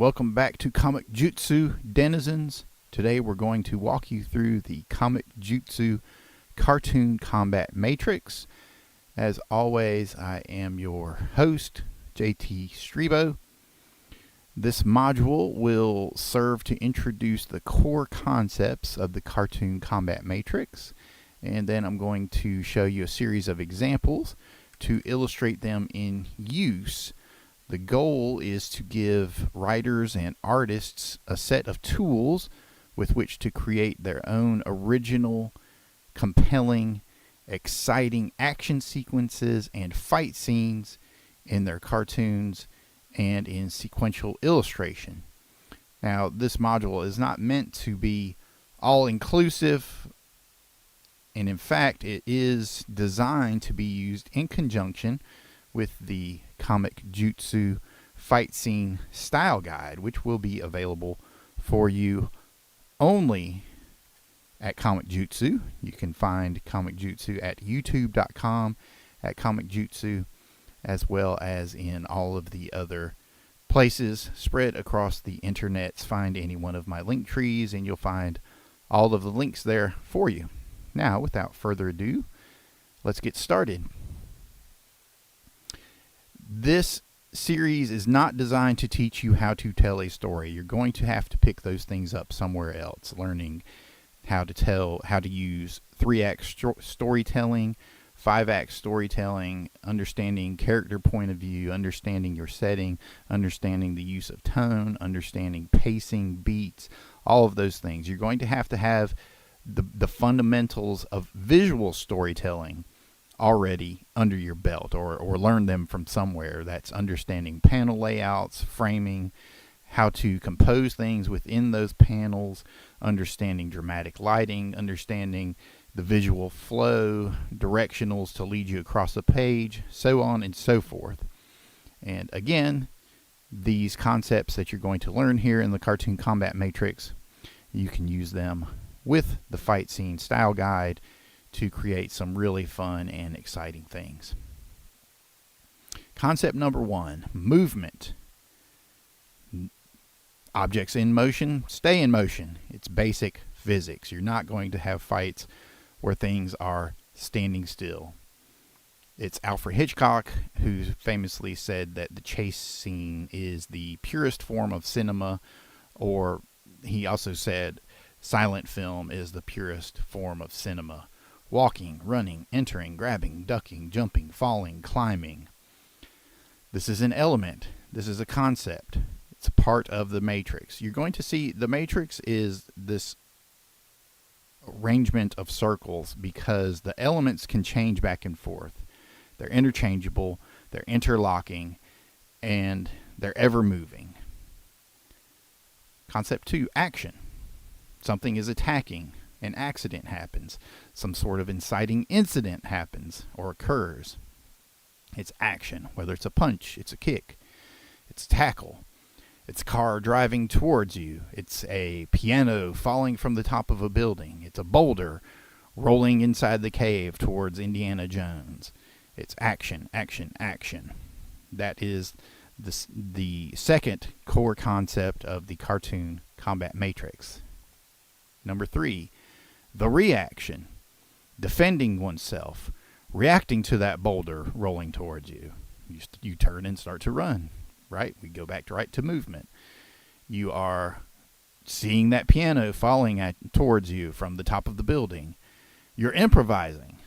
Welcome back to Comic-Jutsu Denizens. Today we're going to walk you through the Comic-Jutsu Cartoon Combat Matrix. As always, I am your host, JT Strebo. This module will serve to introduce the core concepts of the Cartoon Combat Matrix, and then I'm going to show you a series of examples to illustrate them in use. The goal is to give writers and artists a set of tools with which to create their own original, compelling, exciting action sequences and fight scenes in their cartoons and in sequential illustration. Now, this module is not meant to be all-inclusive, and in fact, it is designed to be used in conjunction with the Comic-Jutsu Fight Scene Style Guide, which will be available for you only at Comic-Jutsu. You can find Comic-Jutsu at youtube.com, at Comic-Jutsu, as well as in all of the other places spread across the internet. Find any one of my link trees and you'll find all of the links there for you. Now, without further ado, let's get started. This series is not designed to teach you how to tell a story. You're going to have to pick those things up somewhere else, learning how to use 3-act storytelling, 5-act storytelling, understanding character point of view, understanding your setting, understanding the use of tone, understanding pacing, beats, all of those things. You're going to have the fundamentals of visual storytelling already under your belt, or learn them from somewhere. That's understanding panel layouts, framing, how to compose things within those panels, understanding dramatic lighting, understanding the visual flow, directionals to lead you across the page, so on and so forth. And again, these concepts that you're going to learn here in the Cartoon Combat Matrix, you can use them with the Fight Scene Style Guide to create some really fun and exciting things. Concept number 1, movement. Objects in motion stay in motion. It's basic physics. You're not going to have fights where things are standing still. It's Alfred Hitchcock who famously said that the chase scene is the purest form of cinema, or he also said silent film is the purest form of cinema. Walking, running, entering, grabbing, ducking, jumping, falling, climbing. This is an element. This is a concept. It's a part of the Matrix. You're going to see the Matrix is this arrangement of circles because the elements can change back and forth. They're interchangeable, they're interlocking, and they're ever moving. Concept 2, action. Something is attacking. An accident happens. Some sort of inciting incident happens or occurs. It's action, whether it's a punch, it's a kick, it's a tackle, it's a car driving towards you, it's a piano falling from the top of a building, it's a boulder rolling inside the cave towards Indiana Jones. It's action, action, action. That is the second core concept of the Cartoon Combat Matrix. Number 3, the reaction. Defending oneself. Reacting to that boulder rolling towards you. You turn and start to run. Right? We go back to movement. You are seeing that piano falling towards you from the top of the building. You're improvising.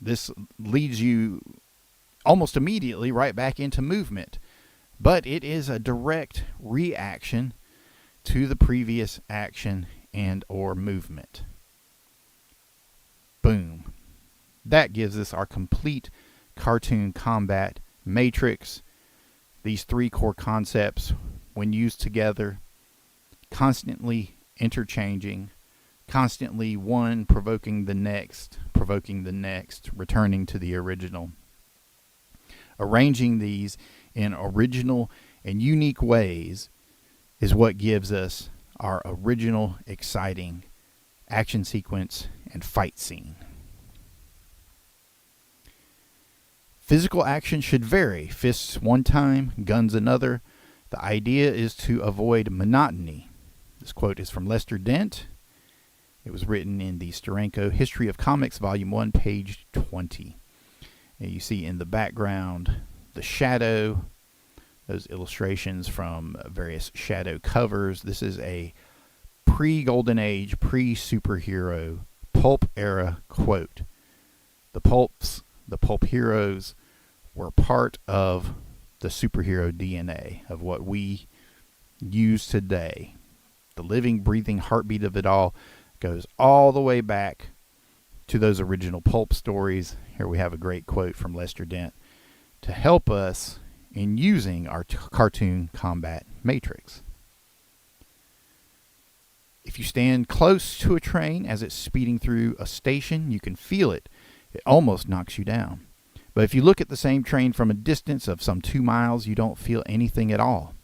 This leads you almost immediately right back into movement. But it is a direct reaction to the previous action and or movement. Boom. That gives us our complete Cartoon Combat Matrix. These 3 core concepts, when used together, constantly interchanging, constantly one provoking the next, returning to the original. Arranging these in original and unique ways is what gives us our original, exciting action sequence and fight scene. Physical action should vary. Fists one time, guns another. The idea is to avoid monotony. This quote is from Lester Dent. It was written in the Steranko History of Comics, Volume 1, page 20. And you see in the background the shadow, those illustrations from various shadow covers. This is a pre-Golden Age, pre-superhero, pulp-era quote. The pulp heroes were part of the superhero DNA of what we use today. The living, breathing heartbeat of it all goes all the way back to those original pulp stories. Here we have a great quote from Lester Dent to help us in using our cartoon combat matrix. If you stand close to a train as it's speeding through a station, you can feel it. It almost knocks you down. But if you look at the same train from a distance of some 2 miles, you don't feel anything at all.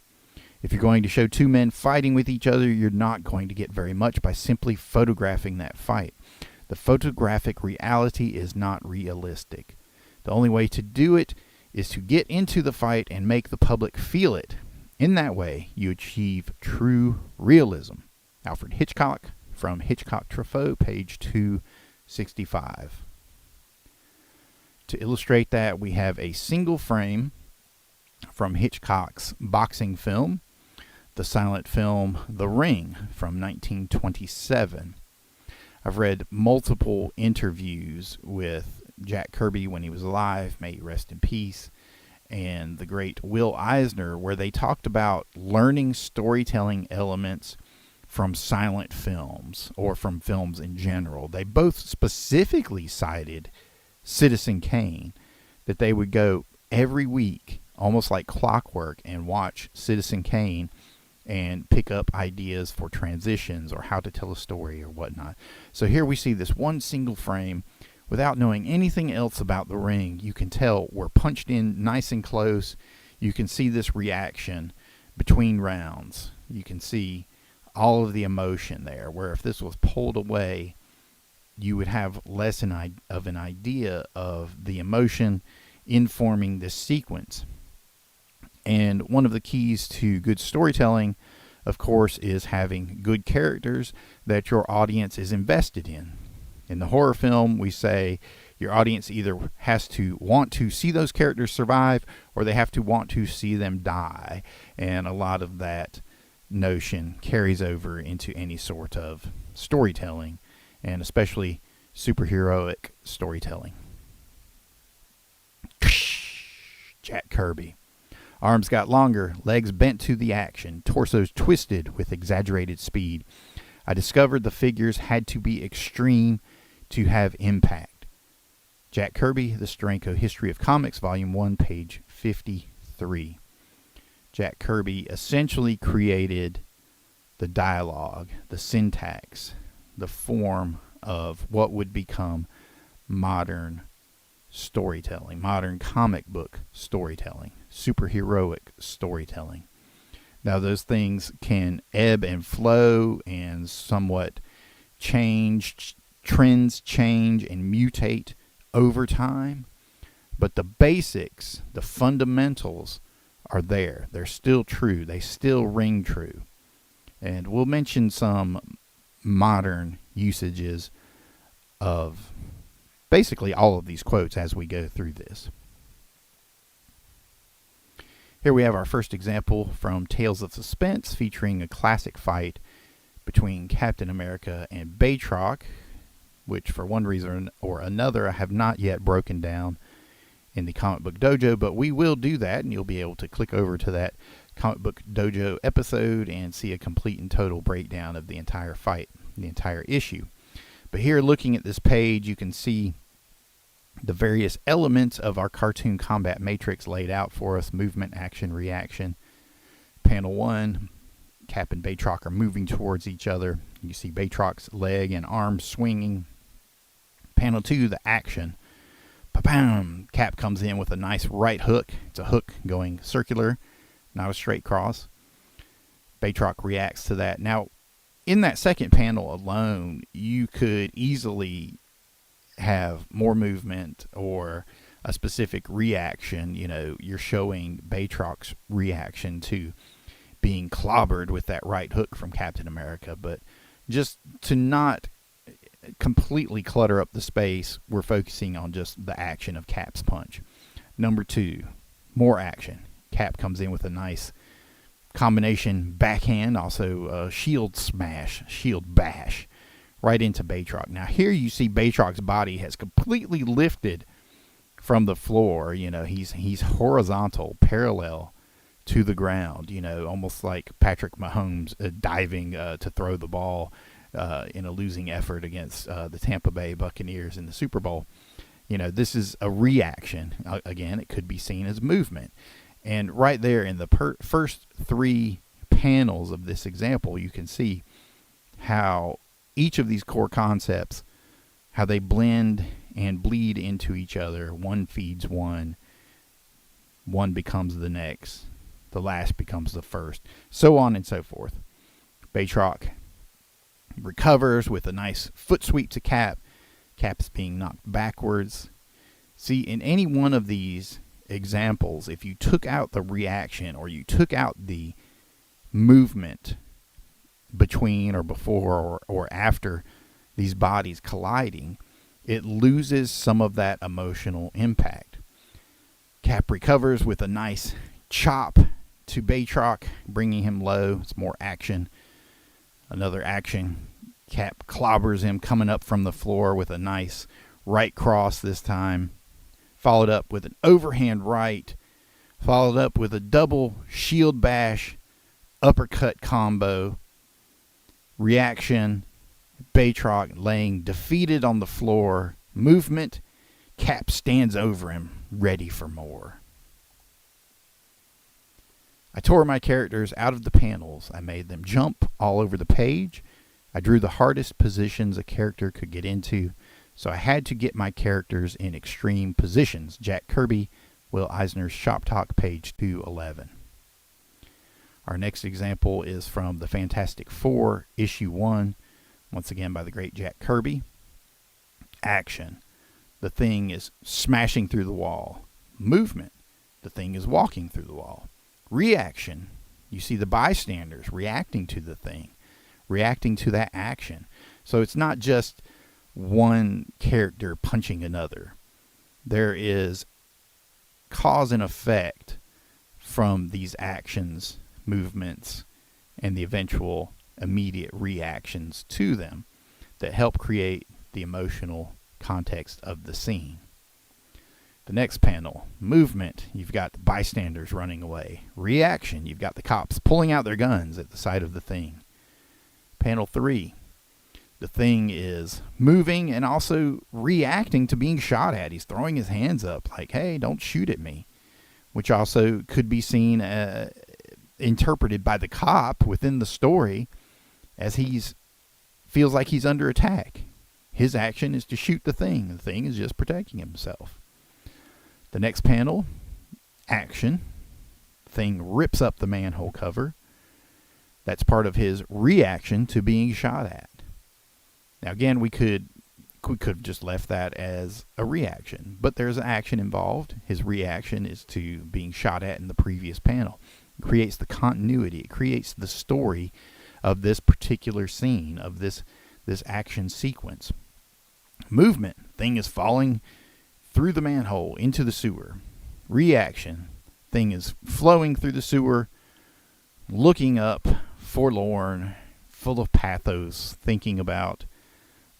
If you're going to show two men fighting with each other, you're not going to get very much by simply photographing that fight. The photographic reality is not realistic. The only way to do it is to get into the fight and make the public feel it. In that way, you achieve true realism. Alfred Hitchcock from Hitchcock Truffaut, page 265. To illustrate that, we have a single frame from Hitchcock's boxing film, the silent film The Ring from 1927. I've read multiple interviews with Jack Kirby when he was alive, may he rest in peace, and the great Will Eisner, where they talked about learning storytelling elements from silent films or from films in general. They both specifically cited Citizen Kane, that they would go every week, almost like clockwork, and watch Citizen Kane and pick up ideas for transitions or how to tell a story or whatnot. So here we see this one single frame. Without knowing anything else about The Ring, you can tell we're punched in nice and close. You can see this reaction between rounds. You can see all of the emotion there, where if this was pulled away, you would have less of an idea of the emotion informing this sequence. And one of the keys to good storytelling, of course, is having good characters that your audience is invested in. In the horror film, we say your audience either has to want to see those characters survive or they have to want to see them die. And a lot of that notion carries over into any sort of storytelling, and especially superheroic storytelling. Jack Kirby. Arms got longer, legs bent to the action, torsos twisted with exaggerated speed. I discovered the figures had to be extreme to have impact. Jack Kirby, The Steranko History of Comics, Volume 1, page 53. Jack Kirby essentially created the dialogue, the syntax, the form of what would become modern storytelling, modern comic book storytelling, superheroic storytelling. Now, those things can ebb and flow and somewhat change, trends change and mutate over time, but the basics, the fundamentals are there. They're still true. They still ring true. And we'll mention some modern usages of basically all of these quotes as we go through this. Here we have our first example from Tales of Suspense, featuring a classic fight between Captain America and Batroc, which for one reason or another I have not yet broken down in the Comic Book Dojo, but we will do that, and you'll be able to click over to that Comic Book Dojo episode and see a complete and total breakdown of the entire fight, the entire issue. But here, looking at this page, you can see the various elements of our cartoon combat matrix laid out for us: movement, action, reaction. Panel 1, Cap and Batroc are moving towards each other. You see Batroc's leg and arm swinging. Panel 2, the action. Ba-bam! Cap comes in with a nice right hook. It's a hook going circular, not a straight cross. Batroc reacts to that. Now, in that second panel alone, you could easily have more movement or a specific reaction. You're showing Batroc's reaction to being clobbered with that right hook from Captain America. But just to not completely clutter up the space, we're focusing on just the action of Cap's punch. Number 2, more action. Cap comes in with a nice combination backhand, also a shield smash, shield bash, right into Batroc. Now here you see Batroc's body has completely lifted from the floor. He's horizontal, parallel to the ground, almost like Patrick Mahomes diving to throw the ball in a losing effort against the Tampa Bay Buccaneers in the Super Bowl. This is a reaction. Again, it could be seen as movement. And right there in the first 3 panels of this example, you can see how each of these core concepts, how they blend and bleed into each other. One feeds one becomes the next, the last becomes the first, so on and so forth. Batroc recovers with a nice foot sweep to Cap. Cap's being knocked backwards. See, in any one of these examples, if you took out the reaction or you took out the movement between or before or after these bodies colliding, it loses some of that emotional impact. Cap recovers with a nice chop to Batroc, bringing him low. It's more action. Another action. Cap clobbers him, coming up from the floor with a nice right cross this time, followed up with an overhand right, followed up with a double shield bash, uppercut combo, reaction, Batroc laying defeated on the floor, movement, Cap stands over him, ready for more. I tore my characters out of the panels. I made them jump all over the page. I drew the hardest positions a character could get into, so I had to get my characters in extreme positions. Jack Kirby, Will Eisner's Shop Talk, page 211. Our next example is from the Fantastic Four, issue 1, once again by the great Jack Kirby. Action. The Thing is smashing through the wall. Movement. The Thing is walking through the wall. Reaction. You see the bystanders reacting to the Thing, reacting to that action. So it's not just one character punching another. There is cause and effect from these actions, movements, and the eventual immediate reactions to them that help create the emotional context of the scene. The next panel, movement, you've got the bystanders running away. Reaction, you've got the cops pulling out their guns at the sight of the Thing. Panel 3, the Thing is moving and also reacting to being shot at. He's throwing his hands up like, hey, don't shoot at me, which also could be seen, interpreted by the cop within the story as feels like he's under attack. His action is to shoot the Thing. The Thing is just protecting himself. The next panel, action. Thing rips up the manhole cover. That's part of his reaction to being shot at. Now again, we could have just left that as a reaction, but there's an action involved. His reaction is to being shot at in the previous panel. It creates the continuity. It creates the story of this particular scene, of this action sequence. Movement. Thing is falling through the manhole into the sewer. Reaction. Thing is flowing through the sewer, looking up, forlorn, full of pathos, thinking about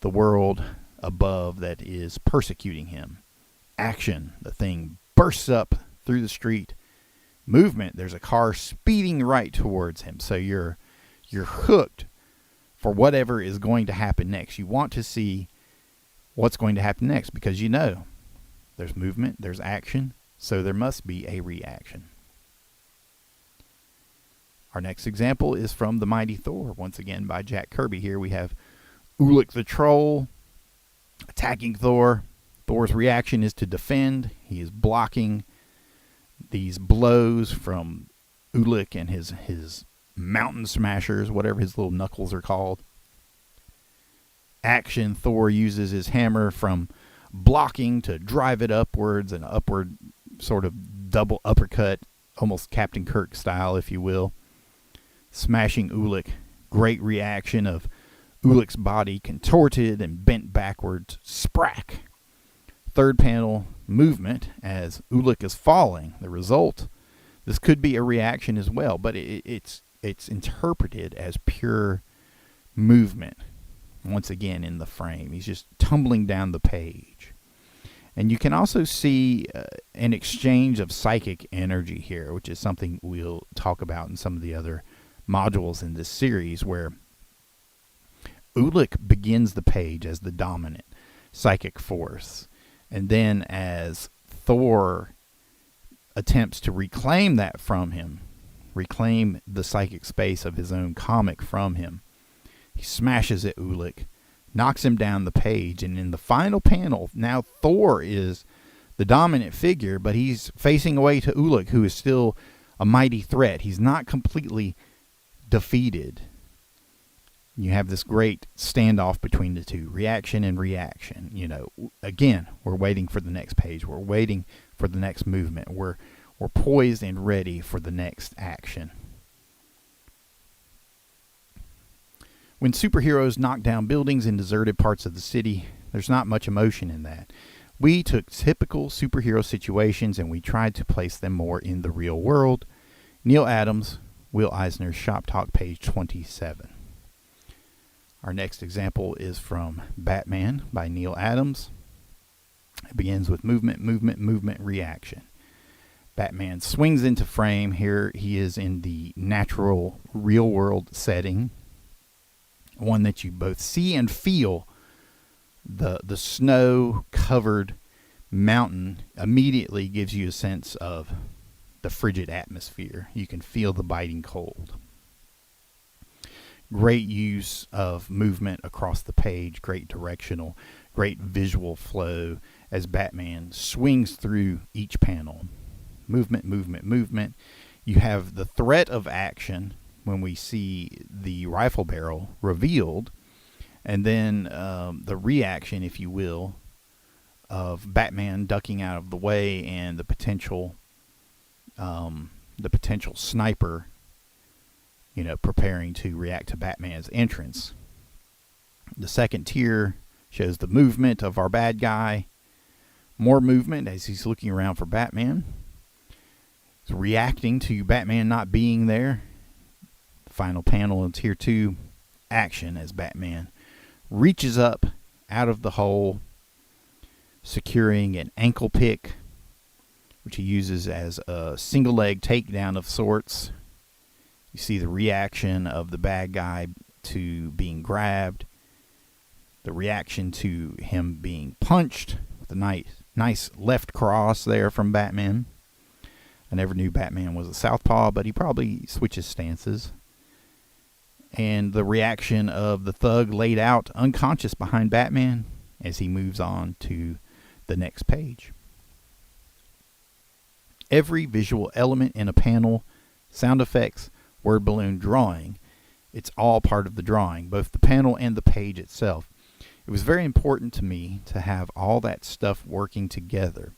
the world above that is persecuting him. Action. The Thing bursts up through the street. Movement. There's a car speeding right towards him. So you're hooked for whatever is going to happen next. You want to see what's going to happen next because you know there's movement, there's action, so there must be a reaction. Our next example is from The Mighty Thor, once again by Jack Kirby. Here we have Ulik the Troll attacking Thor. Thor's reaction is to defend. He is blocking these blows from Ulik and his mountain smashers, whatever his little knuckles are called. Action, Thor uses his hammer from blocking to drive it upwards, an upward sort of double uppercut, almost Captain Kirk style, if you will. Smashing Ulik. Great reaction of Ulik's body contorted and bent backwards. Sprack. Third panel movement as Ulik is falling. The result, this could be a reaction as well, but it's interpreted as pure movement. Once again in the frame, he's just tumbling down the page. And you can also see an exchange of psychic energy here, which is something we'll talk about in some of the other modules in this series, where Ulik begins the page as the dominant psychic force. And then as Thor attempts to reclaim that from him, reclaim the psychic space of his own comic from him, he smashes at Ulik, knocks him down the page, and in the final panel, now Thor is the dominant figure, but he's facing away to Ulik, who is still a mighty threat. He's not completely defeated. You have this great standoff between the two, reaction and reaction. You know, again, we're waiting for the next page. We're waiting for the next movement. We're poised and ready for the next action. When superheroes knock down buildings in deserted parts of the city, there's not much emotion in that. We took typical superhero situations and we tried to place them more in the real world. Neal Adams, Will Eisner's Shop Talk, page 27. Our next example is from Batman by Neal Adams. It begins with movement, movement, movement, reaction. Batman swings into frame. Here he is in the natural, real-world setting, one that you both see and feel. The snow-covered mountain immediately gives you a sense of the frigid atmosphere. You can feel the biting cold. Great use of movement across the page, great directional, great visual flow as Batman swings through each panel. Movement, movement, movement. You have the threat of action when we see the rifle barrel revealed, and then the reaction, if you will, of Batman ducking out of the way and the potential sniper, preparing to react to Batman's entrance. The second tier shows the movement of our bad guy. More movement as he's looking around for Batman. He's reacting to Batman not being there. The final panel in tier 2, action as Batman reaches up out of the hole, securing an ankle pick, which he uses as a single leg takedown of sorts. You see the reaction of the bad guy to being grabbed, the reaction to him being punched with a nice left cross there from Batman. I never knew Batman was a southpaw, but he probably switches stances. And the reaction of the thug laid out unconscious behind Batman as he moves on to the next page. Every visual element in a panel, sound effects, word balloon, drawing, it's all part of the drawing, both the panel and the page itself. It was very important to me to have all that stuff working together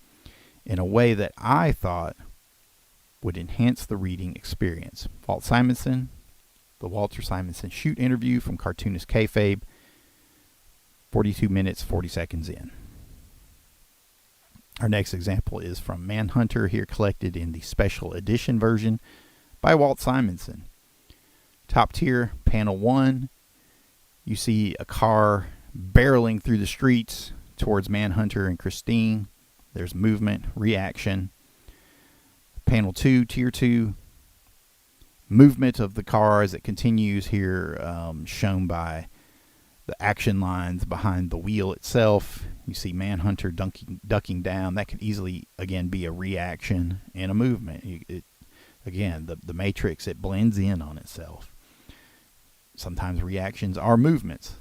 in a way that I thought would enhance the reading experience. Walt Simonson, the Walter Simonson shoot interview from Cartoonist Kayfabe, 42 minutes, 40 seconds in. Our next example is from Manhunter, here collected in the special edition version by Walt Simonson. Top tier, panel 1. You see a car barreling through the streets towards Manhunter and Christine. There's movement, reaction. Panel 2, tier 2. Movement of the car as it continues here, shown by the action lines behind the wheel itself. You see Manhunter ducking down. That could easily, again, be a reaction and a movement. Again, the Matrix, it blends in on itself. Sometimes reactions are movements.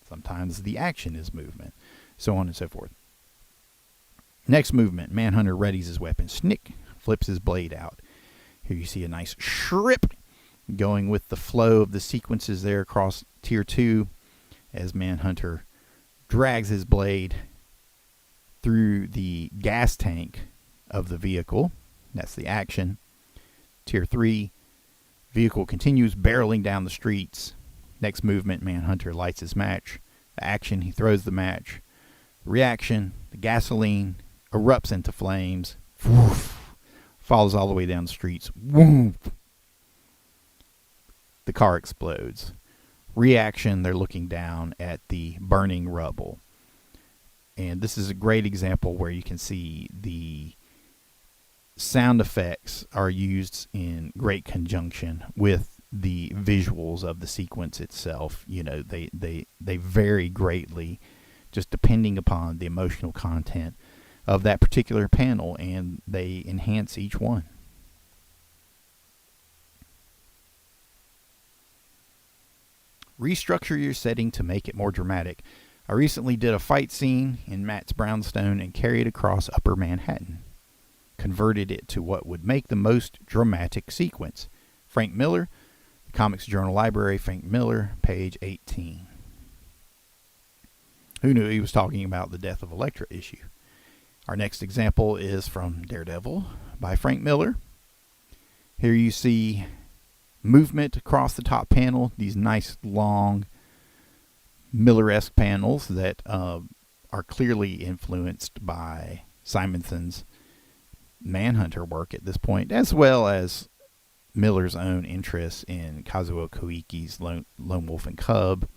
Sometimes the action is movement. So on and so forth. Next movement, Manhunter readies his weapon. Snick, flips his blade out. Here you see a nice shrip going with the flow of the sequences there across tier 2 as Manhunter drags his blade through the gas tank of the vehicle. That's the action. Tier 3, vehicle continues barreling down the streets. Next movement, Manhunter lights his match. The action, he throws the match. Reaction, the gasoline erupts into flames. Woof, falls all the way down the streets. Woof. The car explodes. Reaction, they're looking down at the burning rubble. And this is a great example where you can see the sound effects are used in great conjunction with the visuals of the sequence itself. You know, they vary greatly just depending upon the emotional content of that particular panel, and they enhance each one. Restructure your setting to make it more dramatic. I recently did a fight scene in Matt's brownstone and carried across Upper Manhattan. Converted it to what would make the most dramatic sequence. Frank Miller, the Comics Journal Library, Frank Miller, page 18. Who knew he was talking about the Death of Elektra issue? Our next example is from Daredevil by Frank Miller. Here you see movement across the top panel, these nice long Miller-esque panels that are clearly influenced by Simonson's Manhunter work at this point, as well as Miller's own interest in Kazuo Koiki's Lone Wolf and Cub.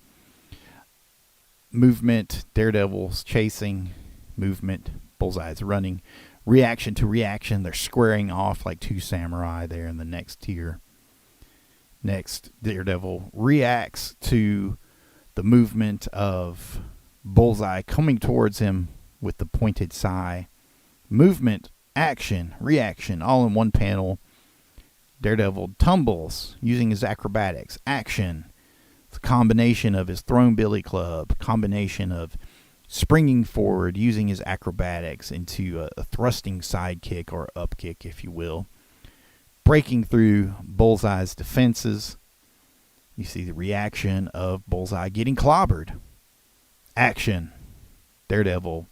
Movement, Daredevil's chasing. Movement, Bullseye's running. Reaction to reaction, they're squaring off like two samurai there in the next tier. Next, Daredevil reacts to the movement of Bullseye coming towards him with the pointed sai. Movement, action, reaction, all in one panel. Daredevil tumbles using his acrobatics. Action. It's a combination of his thrown billy club, combination of springing forward using his acrobatics into a thrusting sidekick or up kick, if you will. Breaking through Bullseye's defenses. You see the reaction of Bullseye getting clobbered. Action. Daredevil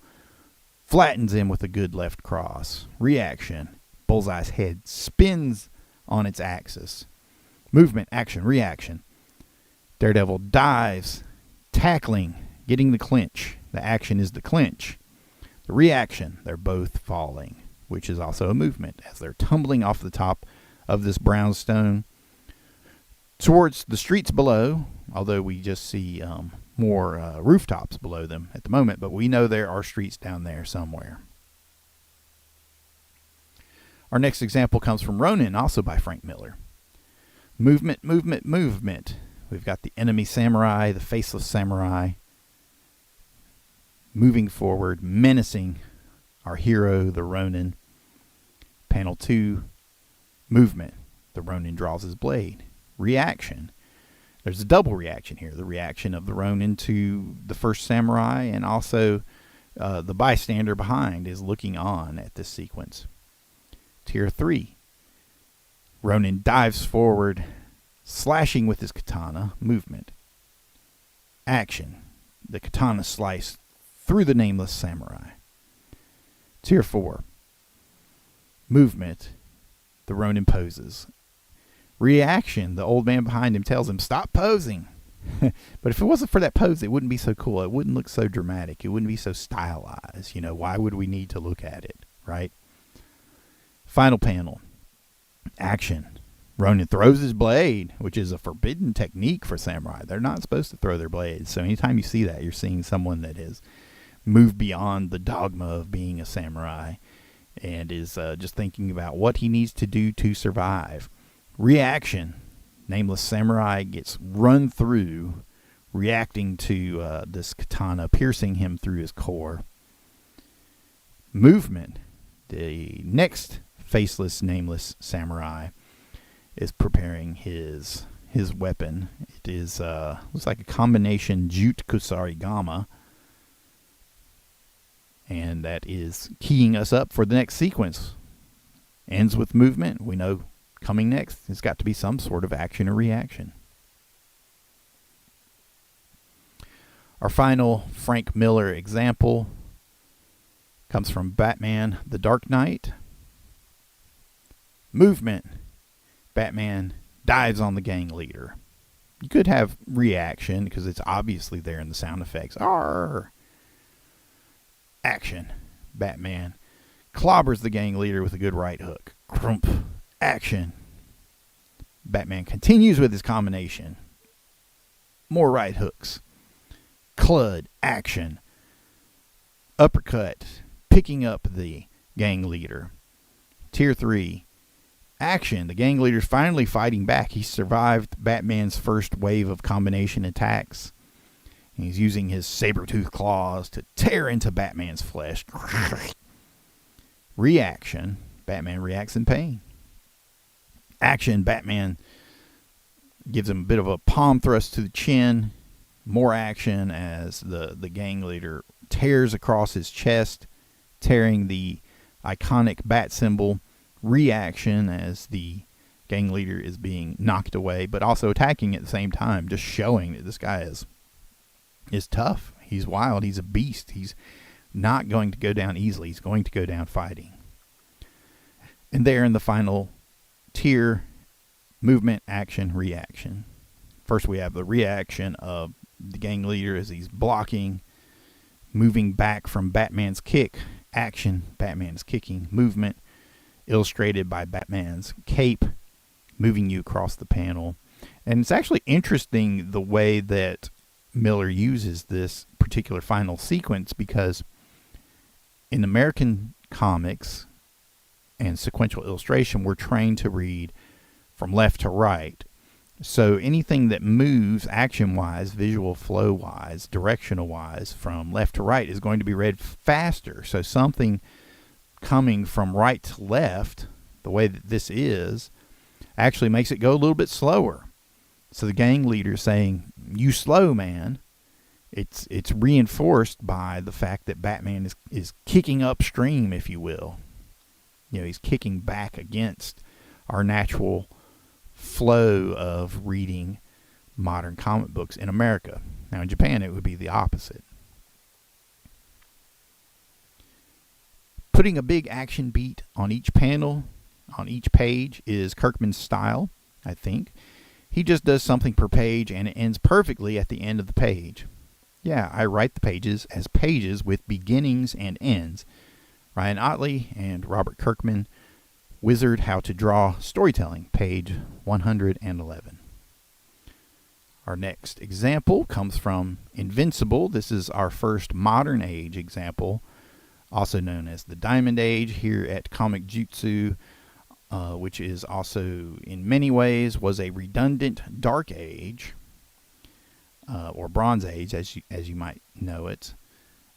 flattens him with a good left cross. Reaction. Bullseye's head spins on its axis. Movement, action, reaction. Daredevil dives, tackling, getting the clinch. The action is the clinch. The reaction, they're both falling, which is also a movement as they're tumbling off the top of this brownstone towards the streets below, although we just see more rooftops below them at the moment, but we know there are streets down there somewhere. Our next example comes from Ronin, also by Frank Miller. Movement, movement, movement. We've got the enemy samurai, the faceless samurai, moving forward, menacing our hero, the Ronin. Panel 2, movement. The Ronin draws his blade. Reaction. There's a double reaction here. The reaction of the Ronin to the first samurai, and also the bystander behind is looking on at this sequence. Tier 3. Ronin dives forward, slashing with his katana. Movement. Action. The katana sliced through the nameless samurai. Tier 4. Movement. The Ronin poses. Reaction. The old man behind him tells him, stop posing. But if it wasn't for that pose, it wouldn't be so cool. It wouldn't look so dramatic. It wouldn't be so stylized. You know, why would we need to look at it, right? Final panel. Action. Ronin throws his blade, which is a forbidden technique for samurai. They're not supposed to throw their blades. So anytime you see that, you're seeing someone that has moved beyond the dogma of being a samurai and is just thinking about what he needs to do to survive. Reaction. Nameless samurai gets run through, reacting to this katana piercing him through his core. Movement. The next faceless, nameless samurai is preparing his weapon. It is looks like a combination Jute Kusarigama, and that is keying us up for the next sequence. Ends with movement. We know coming next has got to be some sort of action or reaction. Our final Frank Miller example Comes from Batman The Dark Knight. Movement. Batman dives on the gang leader. You could have reaction because it's obviously there in the sound effects. Arr! Action. Batman clobbers the gang leader with a good right hook. Crump. Action. Batman continues with his combination. More right hooks. Clud. Action. Uppercut. Picking up the gang leader. Tier 3. Action. The gang leader's finally fighting back. He survived Batman's first wave of combination attacks. He's using his saber-toothed claws to tear into Batman's flesh. Reaction. Batman reacts in pain. Action. Batman gives him a bit of a palm thrust to the chin. More action as the gang leader tears across his chest, tearing the iconic bat symbol. Reaction as the gang leader is being knocked away, but also attacking at the same time, just showing that this guy is tough. He's wild. He's a beast. He's not going to go down easily. He's going to go down fighting. And there in the final tier, movement, action, reaction. First we have the reaction of the gang leader as he's blocking, moving back from Batman's kick. Action, Batman is kicking. Movement, illustrated by Batman's cape, moving you across the panel. And it's actually interesting the way that Miller uses this particular final sequence, because in American comics and sequential illustration, we're trained to read from left to right. So anything that moves action-wise, visual flow-wise, directional-wise from left to right is going to be read faster. So something coming from right to left, the way that this is, actually makes it go a little bit slower. So the gang leader saying, "You slow, man." It's reinforced by the fact that Batman is kicking upstream, if you will. You know, he's kicking back against our natural flow of reading modern comic books in America. Now in Japan it would be the opposite. Putting a big action beat on each panel, on each page, is Kirkman's style, I think. He just does something per page and it ends perfectly at the end of the page. Yeah, I write the pages as pages with beginnings and ends. Ryan Ottley and Robert Kirkman, Wizard How to Draw Storytelling, page 111. Our next example comes from Invincible. This is our first modern age example, also known as the Diamond Age here at Comic-Jutsu, which is also in many ways was a redundant Dark Age, or Bronze Age as you might know it.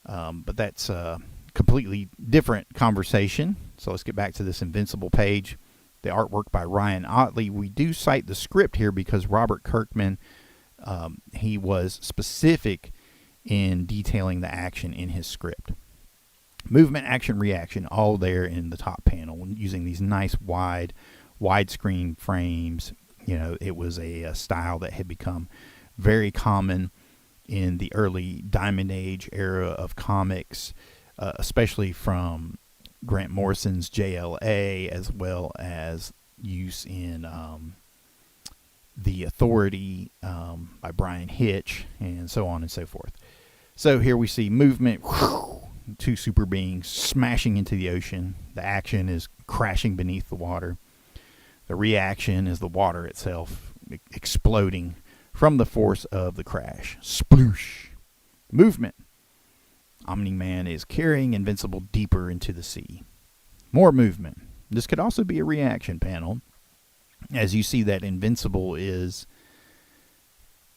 But that's a completely different conversation. So let's get back to this Invincible page. The artwork by Ryan Ottley. We do cite the script here because Robert Kirkman, he was specific in detailing the action in his script. Movement, action, reaction, all there in the top panel, using these nice widescreen frames. You know, it was a style that had become very common in the early Diamond Age era of comics, especially from Grant Morrison's JLA, as well as use in The Authority by Brian Hitch, and so on and so forth. So here we see movement, two super beings smashing into the ocean. The action is crashing beneath the water. The reaction is the water itself exploding from the force of the crash. Sploosh. Movement. Omni-Man is carrying Invincible deeper into the sea. More movement. This could also be a reaction panel, as you see that Invincible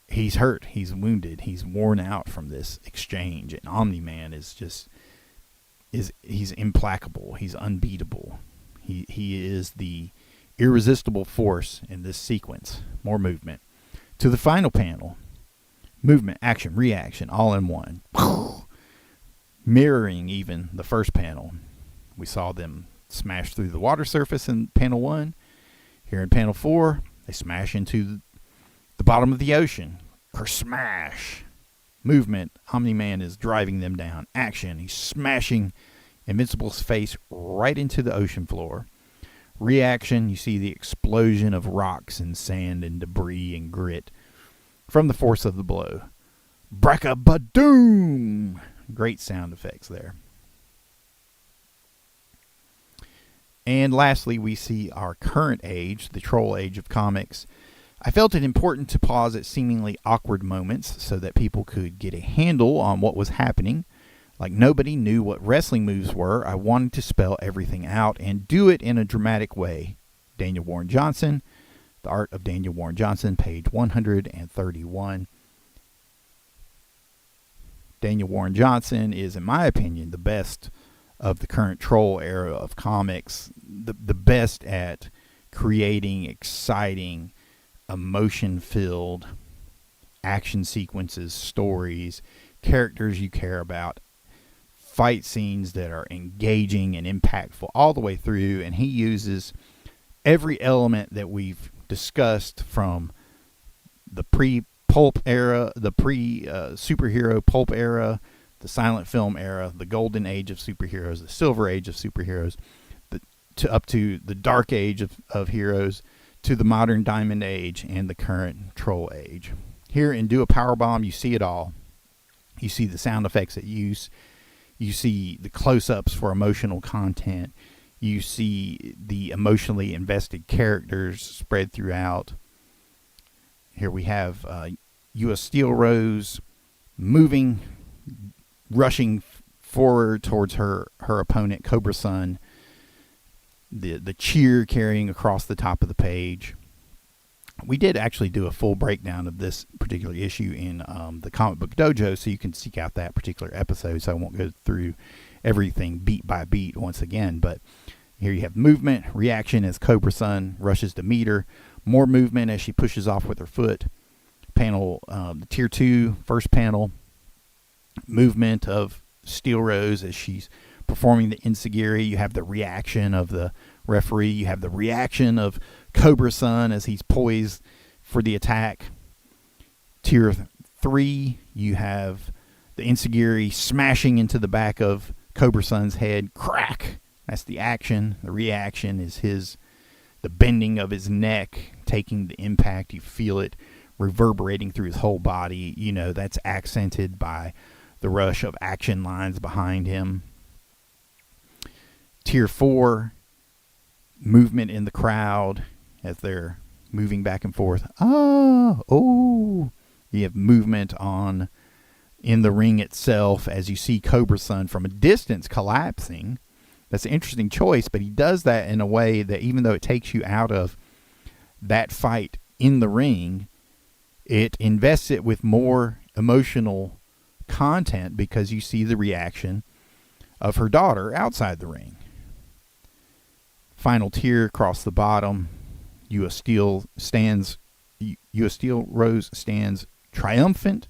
he's hurt, he's wounded, he's worn out from this exchange, and Omni-Man he's implacable, he's unbeatable. He is the irresistible force in this sequence. More movement. To the final panel. Movement, action, reaction, all in one. Mirroring even the first panel. We saw them smash through the water surface in panel 1. Here in panel 4, they smash into the bottom of the ocean. Smash. Movement, Omni-Man is driving them down. Action, he's smashing Invincible's face right into the ocean floor. Reaction, you see the explosion of rocks and sand and debris and grit from the force of the blow. Bracka-ba-doom! Great sound effects there. And lastly, we see our current age, the troll age of comics. I felt it important to pause at seemingly awkward moments so that people could get a handle on what was happening. Like nobody knew what wrestling moves were, I wanted to spell everything out and do it in a dramatic way. Daniel Warren Johnson, The Art of Daniel Warren Johnson, page 131. Daniel Warren Johnson is, in my opinion, the best of the current troll era of comics, the best at creating exciting, emotion-filled action sequences, stories, characters you care about, fight scenes that are engaging and impactful all the way through, and he uses every element that we've discussed from the pre-pulp era, the pre-superhero pulp era, the silent film era, the golden age of superheroes, the silver age of superheroes, up to the dark age of heroes, to the modern diamond age and the current troll age. Here in Do a Powerbomb, you see it all. You see the sound effects at use. You see the close-ups for emotional content. You see the emotionally invested characters spread throughout. Here we have U.S. Steel Rose moving, rushing forward towards her opponent, Cobra Sun. The cheer carrying across the top of the page. We did actually do a full breakdown of this particular issue in the Comic Book Dojo, so you can seek out that particular episode, so I won't go through everything beat by beat once again. But here you have movement, reaction as Cobra Sun rushes to meet her, more movement as she pushes off with her foot. Panel, the Tier 2, first panel, movement of Steel Rose as she's performing the enziguri. You have the reaction of the referee. You have the reaction of Cobra Sun as he's poised for the attack. Tier 3, you have the enziguri smashing into the back of Cobra Sun's head. Crack! That's the action. The reaction is the bending of his neck, taking the impact. You feel it reverberating through his whole body. You know, that's accented by the rush of action lines behind him. Tier 4, movement in the crowd as they're moving back and forth. You have movement in the ring itself as you see Cobra Sun from a distance collapsing. That's an interesting choice, but he does that in a way that even though it takes you out of that fight in the ring, it invests it with more emotional content because you see the reaction of her daughter outside the ring. Final tier across the bottom. U.S. Steel Rose stands triumphant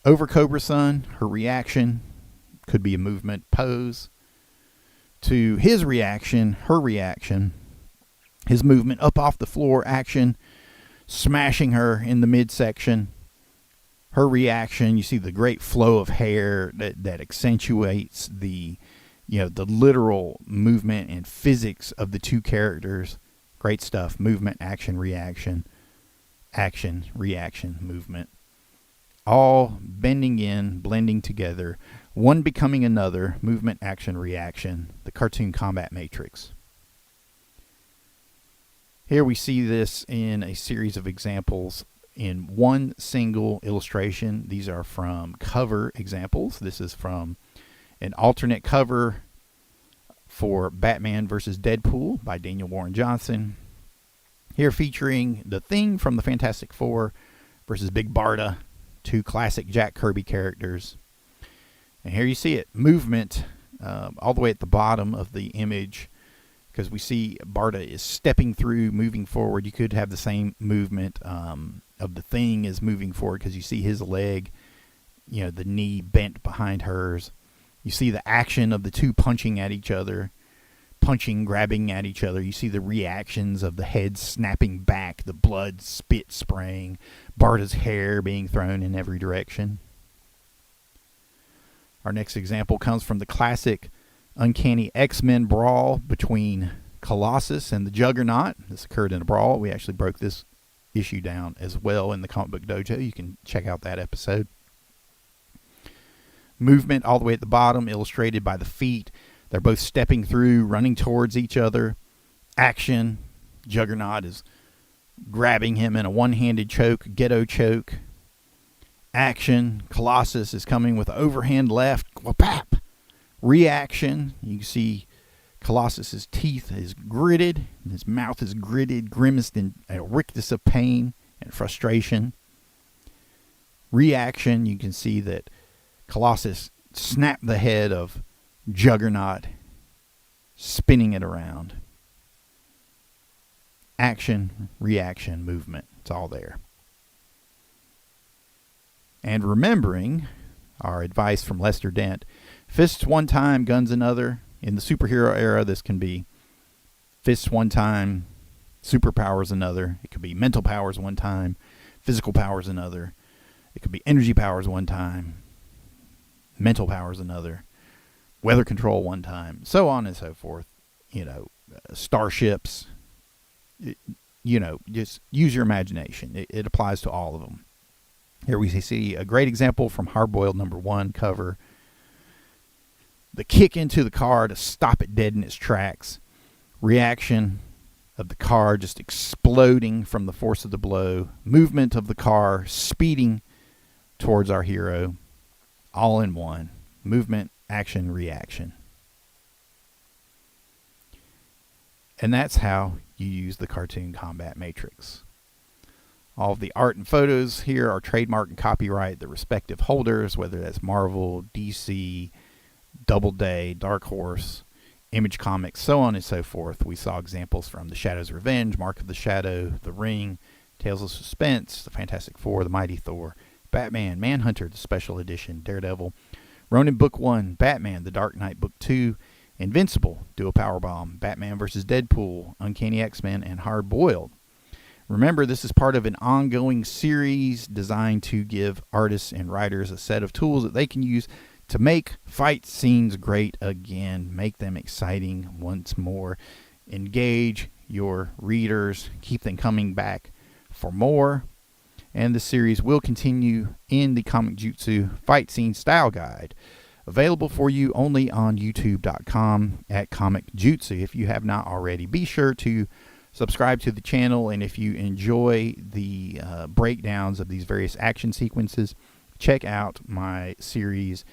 over Cobra Sun. Her reaction could be a movement pose to his reaction, her reaction, his movement up off the floor action, smashing her in the midsection. Her reaction, you see the great flow of hair that accentuates the literal movement and physics of the two characters. Great stuff. Movement, action, reaction, movement. All bending in, blending together, one becoming another. Movement, action, reaction. The Cartoon Combat Matrix. Here we see this in a series of examples in one single illustration. These are from cover examples. This is from an alternate cover for Batman vs. Deadpool by Daniel Warren Johnson. Here featuring the Thing from the Fantastic Four versus Big Barda, two classic Jack Kirby characters. And here you see it, movement all the way at the bottom of the image, because we see Barda is stepping through, moving forward. You could have the same movement of the Thing is moving forward because you see his leg, the knee bent behind hers. You see the action of the two punching at each other, grabbing at each other. You see the reactions of the head snapping back, the blood, spit spraying, Barda's hair being thrown in every direction. Our next example comes from the classic uncanny X-Men brawl between Colossus and the Juggernaut. This occurred in a brawl. We actually broke this issue down as well in the Comic Book Dojo. You can check out that episode. Movement all the way at the bottom, illustrated by the feet. They're both stepping through, running towards each other. Action. Juggernaut is grabbing him in a one-handed choke, ghetto choke. Action. Colossus is coming with an overhand left. Whap! Reaction. You can see Colossus's teeth is gritted. His mouth is gritted, grimaced in a rictus of pain and frustration. Reaction. You can see that Colossus snapped the head of Juggernaut, spinning it around. Action, reaction, movement. It's all there. And remembering our advice from Lester Dent, fists one time, guns another. In the superhero era, this can be fists one time, superpowers another. It could be mental powers one time, physical powers another. It could be energy powers one time, mental powers another, weather control one time, so on and so forth. Starships. Just use your imagination. It applies to all of them. Here we see a great example from Hardboiled #1 cover. The kick into the car to stop it dead in its tracks. Reaction of the car just exploding from the force of the blow. Movement of the car speeding towards our hero. All in one. Movement, action, reaction. And that's how you use the Cartoon Combat Matrix. All of the art and photos here are trademark and copyright the respective holders, whether that's Marvel, DC, Doubleday, Dark Horse, Image Comics, so on and so forth. We saw examples from The Shadow's Revenge, Mark of the Shadow, The Ring, Tales of Suspense, The Fantastic Four, The Mighty Thor, Batman, Manhunter, the Special Edition, Daredevil, Ronin Book 1, Batman, The Dark Knight Book 2, Invincible, Do a Powerbomb, Batman vs. Deadpool, Uncanny X-Men, and Hard Boiled. Remember, this is part of an ongoing series designed to give artists and writers a set of tools that they can use to make fight scenes great again, make them exciting once more, engage your readers, keep them coming back for more. And the series will continue in the Comic-Jutsu Fight Scene Style Guide, available for you only on youtube.com at Comic-Jutsu. If you have not already, be sure to subscribe to the channel, and if you enjoy the breakdowns of these various action sequences, check out my series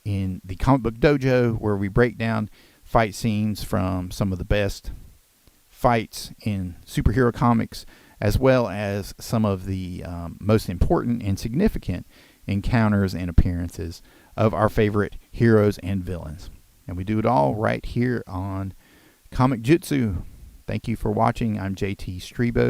in the Comic Book Dojo, where we break down fight scenes from some of the best fights in superhero comics, as well as some of the most important and significant encounters and appearances of our favorite heroes and villains. And we do it all right here on Comic-Jutsu. Thank you for watching. I'm JT Strebo.